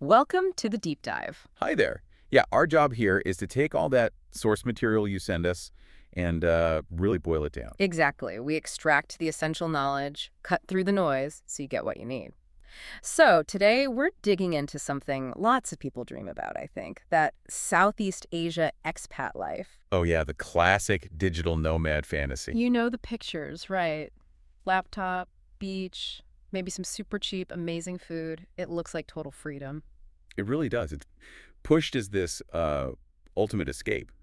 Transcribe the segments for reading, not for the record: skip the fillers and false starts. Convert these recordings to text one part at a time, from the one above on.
Welcome to the deep dive. Hi there. Yeah, our job here is to take all that source material you send us and really boil it down. Exactly. We extract the essential knowledge, cut through the noise, so you get what you need. So, today we're digging into something lots of people dream about, I think, that Southeast Asia expat life. Oh yeah, the classic digital nomad fantasy. You know the pictures, right? Laptop, beach, maybe some super cheap, amazing food. It looks like total freedom. It really does. It's pushed as this ultimate escape.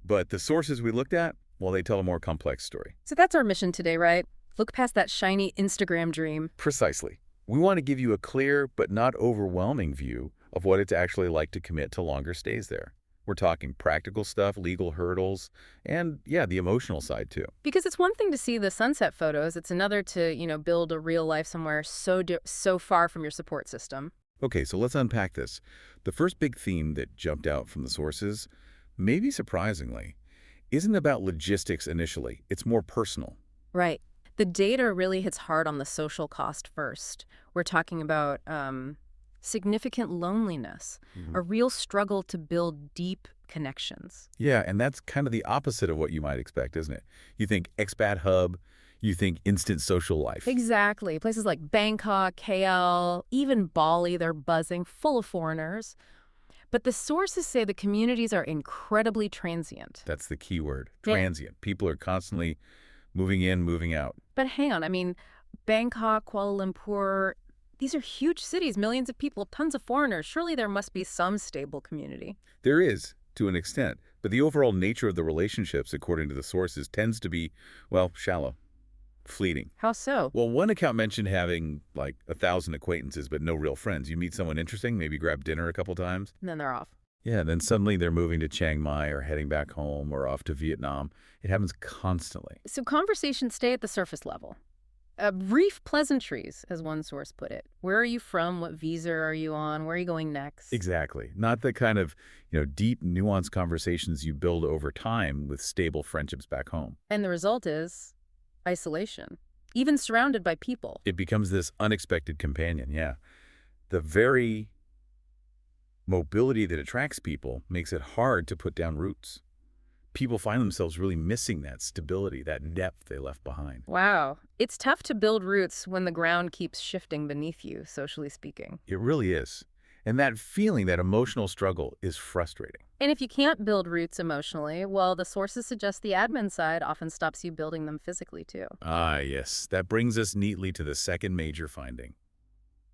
But the sources we looked at, well, they tell a more complex story. So that's our mission today, right? Look past that shiny Instagram dream. Precisely. We want to give you a clear but not overwhelming view of what it's actually like to commit to longer stays there. We're talking practical stuff, legal hurdles, and yeah, the emotional side too. Because it's one thing to see the sunset photos, it's another to, build a real life somewhere so far from your support system. Okay, so let's unpack this. The first big theme that jumped out from the sources, maybe surprisingly, isn't about logistics initially. It's more personal. Right. The data really hits hard on the social cost first. We're talking about significant loneliness, a real struggle to build deep connections. Yeah, and that's kind of the opposite of what you might expect, isn't it? You think expat hub, you think instant social life. Exactly. Places like Bangkok, KL, even Bali, they're buzzing, full of foreigners. But the sources say the communities are incredibly transient. That's the key word, Yeah. transient. People are constantly moving in, moving out. But hang on, Bangkok, Kuala Lumpur, these are huge cities, millions of people, tons of foreigners. Surely there must be some stable community. There is, to an extent, but the overall nature of the relationships, according to the sources, tends to be, well, shallow, fleeting. How so? Well, one account mentioned having like 1,000 acquaintances, but no real friends. You meet someone interesting, maybe grab dinner a couple times. And then they're off. Yeah, then suddenly they're moving to Chiang Mai or heading back home or off to Vietnam. It happens constantly. So conversations stay at the surface level. Brief pleasantries, as one source put it. Where are you from? What visa are you on? Where are you going next? Exactly. Not the kind of, deep, nuanced conversations you build over time with stable friendships back home. And the result is isolation, even surrounded by people. It becomes this unexpected companion, yeah. The very mobility that attracts people makes it hard to put down roots. People find themselves really missing that stability, that depth they left behind. Wow. It's tough to build roots when the ground keeps shifting beneath you, socially speaking. It really is. And that feeling, that emotional struggle, is frustrating. And if you can't build roots emotionally, well, the sources suggest the admin side often stops you building them physically, too. Ah, yes. That brings us neatly to the second major finding,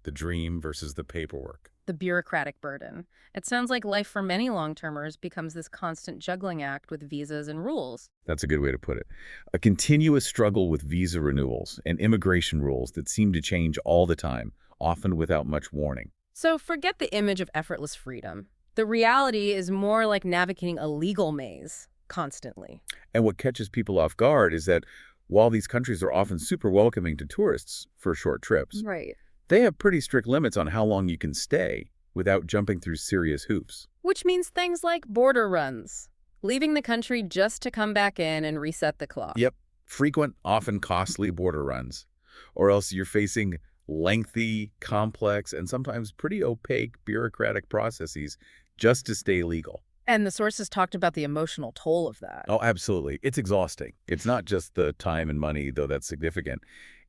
the dream versus the paperwork. The bureaucratic burden. It sounds like life for many long-termers becomes this constant juggling act with visas and rules. That's a good way to put it. A continuous struggle with visa renewals and immigration rules that seem to change all the time, often without much warning. So forget the image of effortless freedom. The reality is more like navigating a legal maze constantly. And what catches people off guard is that while these countries are often super welcoming to tourists for short trips, Right. they have pretty strict limits on how long you can stay without jumping through serious hoops. Which means things like border runs, leaving the country just to come back in and reset the clock. Yep, frequent, often costly border runs. Or else you're facing lengthy, complex, and sometimes pretty opaque bureaucratic processes just to stay legal. And the sources talked about the emotional toll of that. Oh, absolutely. It's exhausting. It's not just the time and money, though that's significant.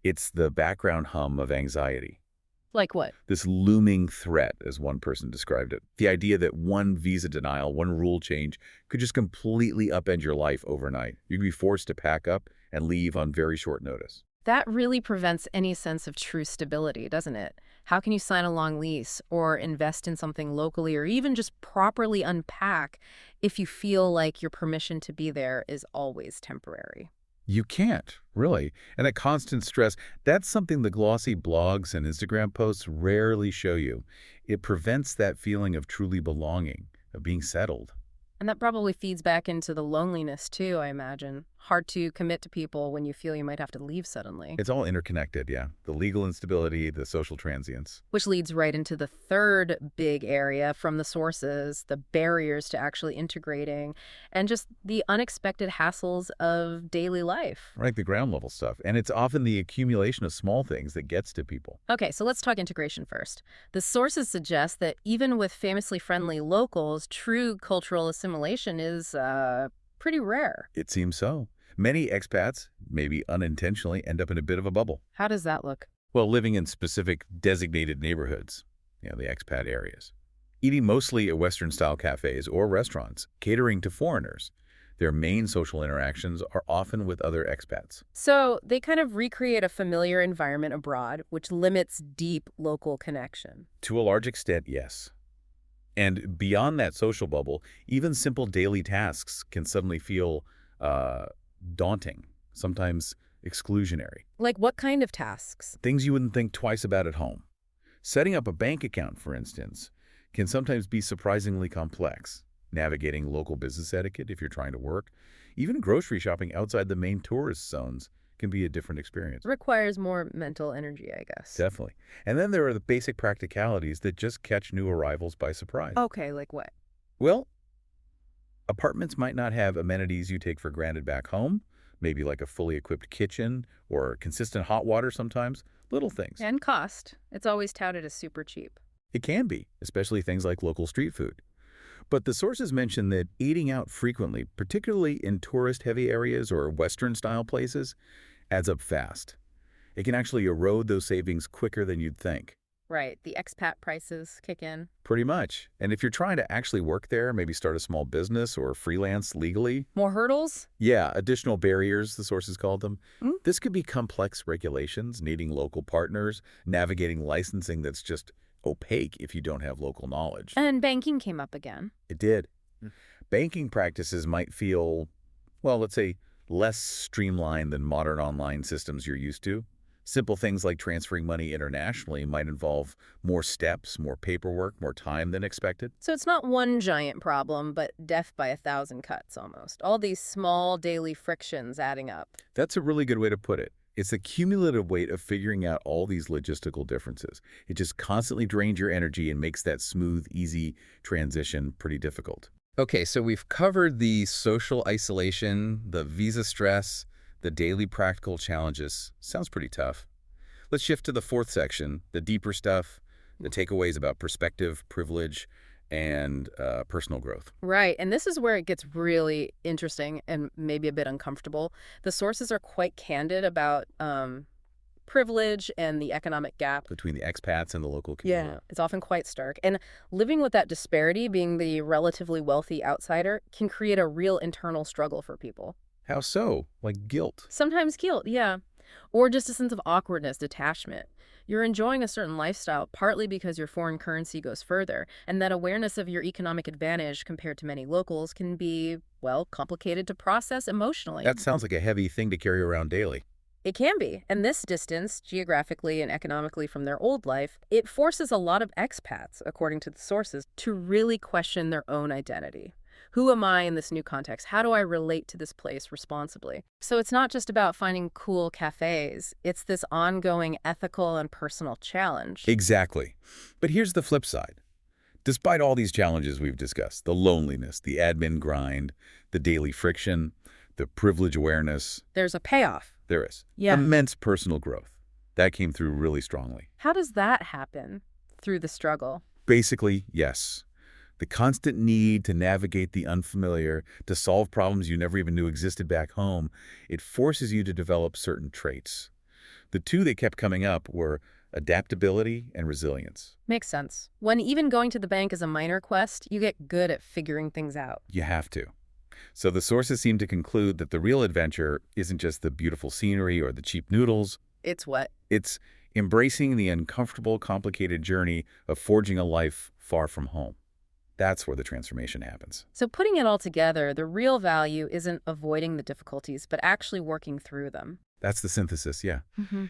It's the background hum of anxiety. Like what? This looming threat, as one person described it. The idea that one visa denial, one rule change, could just completely upend your life overnight. You'd be forced to pack up and leave on very short notice. That really prevents any sense of true stability, doesn't it? How can you sign a long lease or invest in something locally or even just properly unpack if you feel like your permission to be there is always temporary? You can't, really. And that constant stress, that's something the glossy blogs and Instagram posts rarely show you. It prevents that feeling of truly belonging, of being settled. And that probably feeds back into the loneliness too, I imagine. hard to commit to people when you feel you might have to leave suddenly. It's all interconnected, yeah. The legal instability, the social transience. Which leads right into the third big area from the sources, the barriers to actually integrating, and just the unexpected hassles of daily life. Right, the ground level stuff. And it's often the accumulation of small things that gets to people. Okay, so let's talk integration first. The sources suggest that even with famously friendly locals, true cultural assimilation is pretty rare. It seems so. Many expats, maybe unintentionally, end up in a bit of a bubble. How does that look? Well, living in specific designated neighborhoods, the expat areas. Eating mostly at Western-style cafes or restaurants, catering to foreigners. Their main social interactions are often with other expats. So they kind of recreate a familiar environment abroad, which limits deep local connection. To a large extent, yes. And beyond that social bubble, even simple daily tasks can suddenly feel daunting, sometimes exclusionary. Like what kind of tasks? Things you wouldn't think twice about at home. Setting up a bank account, for instance, can sometimes be surprisingly complex. Navigating local business etiquette if you're trying to work. Even grocery shopping outside the main tourist zones can be a different experience. Requires more mental energy, I guess. Definitely. And then there are the basic practicalities that just catch new arrivals by surprise. Okay, like what? Well, apartments might not have amenities you take for granted back home, maybe like a fully equipped kitchen or consistent hot water sometimes, little things. And cost. It's always touted as super cheap. It can be, especially things like local street food. But the sources mention that eating out frequently, particularly in tourist-heavy areas or Western-style places, adds up fast. It can actually erode those savings quicker than you'd think. Right, the expat prices kick in. Pretty much. And if you're trying to actually work there, maybe start a small business or freelance legally. More hurdles? Yeah, additional barriers, the sources called them. Mm. This could be complex regulations, needing local partners, navigating licensing that's just opaque if you don't have local knowledge. And banking came up again. It did. Banking practices might feel, well, let's say, less streamlined than modern online systems you're used to. Simple things like transferring money internationally might involve more steps, more paperwork, more time than expected. So it's not one giant problem, but death by 1,000 cuts almost. All these small daily frictions adding up. That's a really good way to put it. It's the cumulative weight of figuring out all these logistical differences. It just constantly drains your energy and makes that smooth, easy transition pretty difficult. Okay, so we've covered the social isolation, the visa stress, the daily practical challenges. Sounds pretty tough. Let's shift to the fourth section, the deeper stuff, the takeaways about perspective, privilege, and personal growth. Right, and this is where it gets really interesting and maybe a bit uncomfortable. The sources are quite candid about privilege and the economic gap. Between the expats and the local community. Yeah, it's often quite stark. And living with that disparity, being the relatively wealthy outsider, can create a real internal struggle for people. How so? Like guilt? Sometimes guilt, yeah. Or just a sense of awkwardness, detachment. You're enjoying a certain lifestyle partly because your foreign currency goes further, and that awareness of your economic advantage compared to many locals can be, well, complicated to process emotionally. That sounds like a heavy thing to carry around daily. It can be. And this distance, geographically and economically from their old life, it forces a lot of expats, according to the sources, to really question their own identity. Who am I in this new context? How do I relate to this place responsibly? So it's not just about finding cool cafes. It's this ongoing ethical and personal challenge. Exactly. But here's the flip side. Despite all these challenges we've discussed, the loneliness, the admin grind, the daily friction, the privilege awareness, There's a payoff. there is Yeah. immense personal growth. That came through really strongly. How does that happen through the struggle? Basically, yes. The constant need to navigate the unfamiliar, to solve problems you never even knew existed back home, it forces you to develop certain traits. The two that kept coming up were adaptability and resilience. Makes sense. When even going to the bank is a minor quest, you get good at figuring things out. You have to. So the sources seem to conclude that the real adventure isn't just the beautiful scenery or the cheap noodles. It's what? It's embracing the uncomfortable, complicated journey of forging a life far from home. That's where the transformation happens. So putting it all together, the real value isn't avoiding the difficulties, but actually working through them. That's the synthesis, yeah.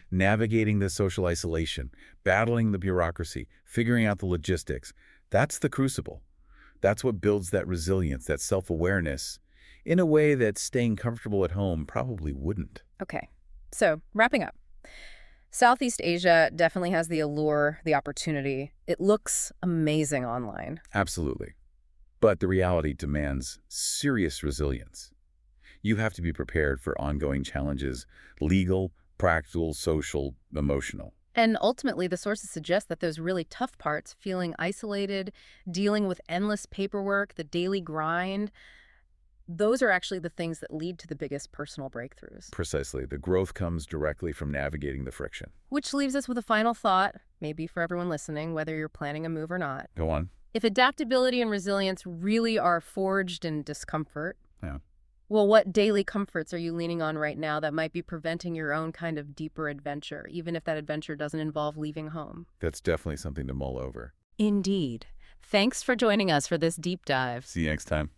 Navigating the social isolation, battling the bureaucracy, figuring out the logistics. That's the crucible. That's what builds that resilience, that self-awareness in a way that staying comfortable at home probably wouldn't. Okay, so wrapping up. Southeast Asia definitely has the allure, the opportunity. It looks amazing online. Absolutely. But the reality demands serious resilience. You have to be prepared for ongoing challenges, legal, practical, social, emotional. And ultimately, the sources suggest that those really tough parts, feeling isolated, dealing with endless paperwork, the daily grind, those are actually the things that lead to the biggest personal breakthroughs. Precisely. The growth comes directly from navigating the friction. Which leaves us with a final thought, maybe for everyone listening, whether you're planning a move or not. Go on. If adaptability and resilience really are forged in discomfort, Yeah. well, what daily comforts are you leaning on right now that might be preventing your own kind of deeper adventure, even if that adventure doesn't involve leaving home? That's definitely something to mull over. Indeed. Thanks for joining us for this deep dive. See you next time.